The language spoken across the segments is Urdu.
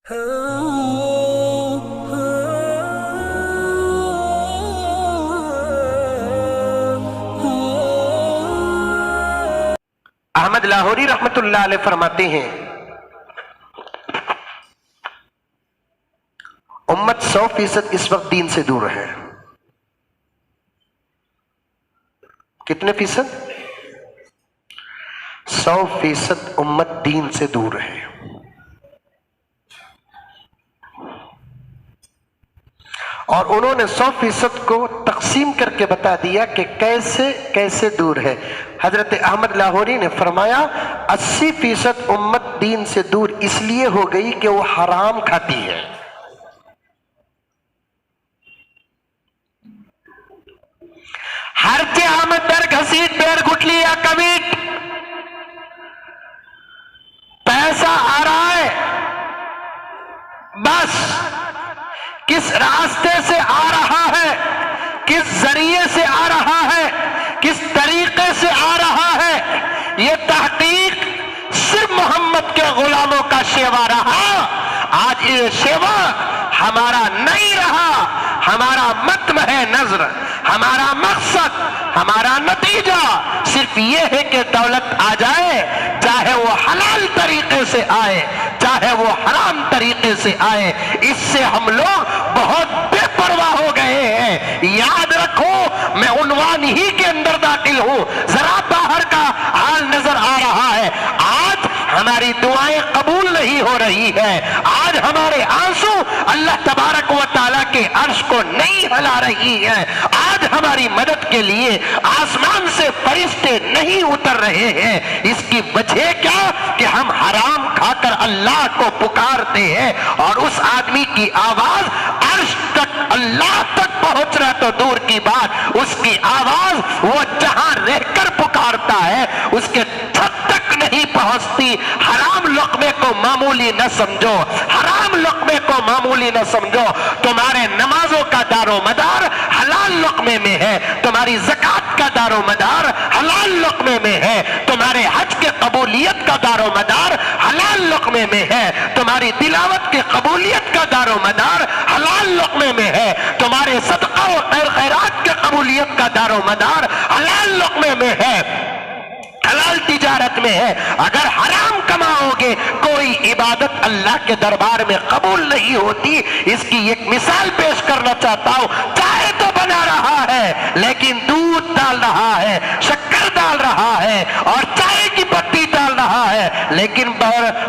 احمد لاہوری رحمت اللہ علیہ فرماتے ہیں امت 100% اس وقت دین سے دور ہے. کتنے فیصد؟ 100% امت دین سے دور ہے. اور انہوں نے 100% کو تقسیم کر کے بتا دیا کہ کیسے دور ہے. حضرت احمد لاہوری نے فرمایا 80% امت دین سے دور اس لیے ہو گئی کہ وہ حرام کھاتی ہے. ہر کے آمد در گھسیٹ بیر گٹلی یا کمیٹ پیسہ آ رہا ہے، بس کس راستے سے آ رہا ہے، کس ذریعے سے آ رہا ہے، کس طریقے سے آ رہا ہے، یہ تحقیق صرف محمد کے غلاموں کا شیوا رہا. آج یہ شیوا ہمارا نہیں رہا. ہمارا مطمع نظر، ہمارا مقصد، ہمارا نتیجہ صرف یہ ہے کہ دولت آ جائے، چاہے وہ حلال طریقے سے آئے چاہے وہ حرام طریقے سے آئے. اس سے ہم لوگ بہت بے پرواہ ہو گئے ہیں. یاد رکھو میں عنوان ہی کے اندر داخل ہوں، ذرا باہر کا حال نظر آ رہا ہے. آج ہماری دعائیں قبول نہیں ہو رہی ہے. آج ہمارے آنسو اللہ تبارک و تعالیٰ کے عرش کو نہیں ہلا رہی ہے. آج ہماری مدد کے لیے آسمان سے فرشتے نہیں اتر رہے ہیں. اس کی وجہ کیا کہ ہم حرام کھا کر اللہ کو پکارتے ہیں، اور اس آدمی کی آواز عرش تک، اللہ تک پہنچنا تو دور کی بات، اس کی آواز وہ جہاں رہ کر پکارتا ہے اس کے چھت تک نہیں پہنچتی. حرام لقمے کو معمولی نہ سمجھو، حرام لقمے کو معمولی نہ سمجھو. تمہارے نمازوں کا دار و مدار حلال لقمے میں ہے، تمہاری زکوٰۃ کا دار و مدار حلال لقمے میں ہے، تمہارے حج کے قبولیت کا دار و مدار حلال لقمے میں ہے، تمہاری تلاوت کے قبولیت کا دار و مدار حلال لقمے میں ہے، تمہارے صدقہ و خیرات کے قبولیت کا دار و مدار حلال لقمے میں ہے، حلال تجارت میں ہے. اگر حرام کماؤ گے کوئی عبادت اللہ کے دربار میں قبول نہیں ہوتی. اس کی ایک مثال پیش کرنا چاہتا ہوں. چائے تو بنا رہا ہے لیکن دودھ ڈال رہا ہے، شکر ڈال رہا ہے اور چائے کی پتی ڈال رہا ہے، لیکن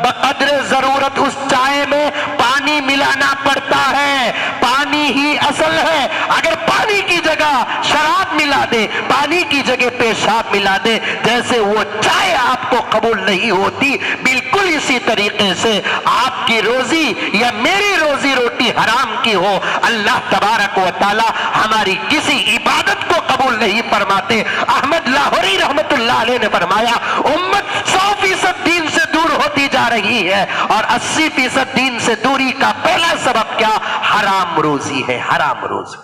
بقدر ضرورت اس چائے میں پانی ملانا پڑتا ہے. پانی ہی اصل ہے. اگر پانی کی جگہ شراب ملا دے، پانی کی جگہ پیشاب ملا دے، جیسے وہ چائے آپ کو قبول نہیں ہوتی، بالکل اسی طریقے سے آپ کی روزی یا میری روزی روٹی حرام کی ہو، اللہ تبارک و تعالی ہماری کسی عبادت کو قبول نہیں فرماتے. احمد لاہوری رحمت اللہ علیہ نے فرمایا امت 100% دین سے دور ہوتی جا رہی ہے، اور 80% دین سے دوری کا پہلا سبب کیا؟ حرام روزی ہے. حرام روزی.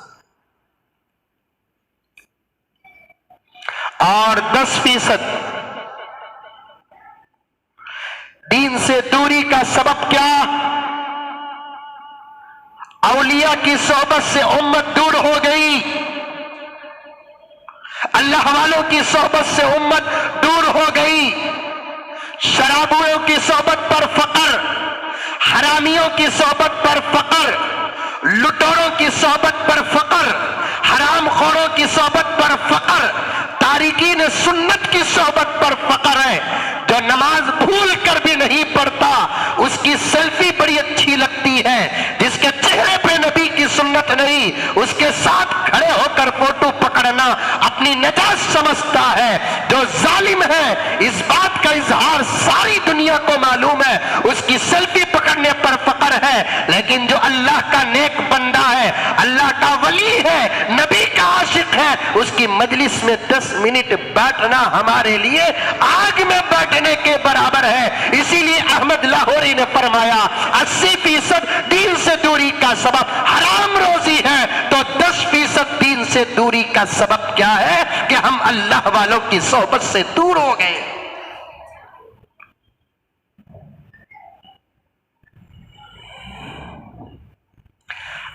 اور 10% دین سے دوری کا سبب کیا؟ اولیاء کی صحبت سے امت دور ہو گئی. اللہ والوں کی صحبت سے امت دور ہو گئی. شرابیوں کی صحبت پر فقر، حرامیوں کی صحبت پر فقر، لٹوروں کی صحبت پر فقر، حرام خوروں کی صحبت پر فقر، تارکین سنت کی صحبت پر فقر ہے. جو نماز بھول کر بھی نہیں پڑھتا اس کی سیلفی بڑی اچھی لگتی ہے. جس کے چہرے پہ نبی کی سنت نہیں اس کے ساتھ کھڑے ہو کر فوٹو پکڑنا اپنی نجات سمجھتا ہے. جو ظالم ہے اس بات کا اظہار ساری دنیا کو معلوم ہے، اس کی سیلفی پکڑنے پر فقر ہے. لیکن جو اللہ کا نیک بندہ ہے، اللہ کا ولی ہے، نبی کا عاشق ہے، اس کی مجلس میں 10 منٹ بیٹھنا ہمارے لیے آگ میں بیٹھنے کے برابر ہے. اسی لیے احمد لاہوری نے فرمایا 80% دین سے دوری کا سبب حرام روزی ہے، تو 10% دین سے دوری کا سبب کیا ہے کہ ہم اللہ والوں کی صحبت سے دور ہو گئے.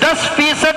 10%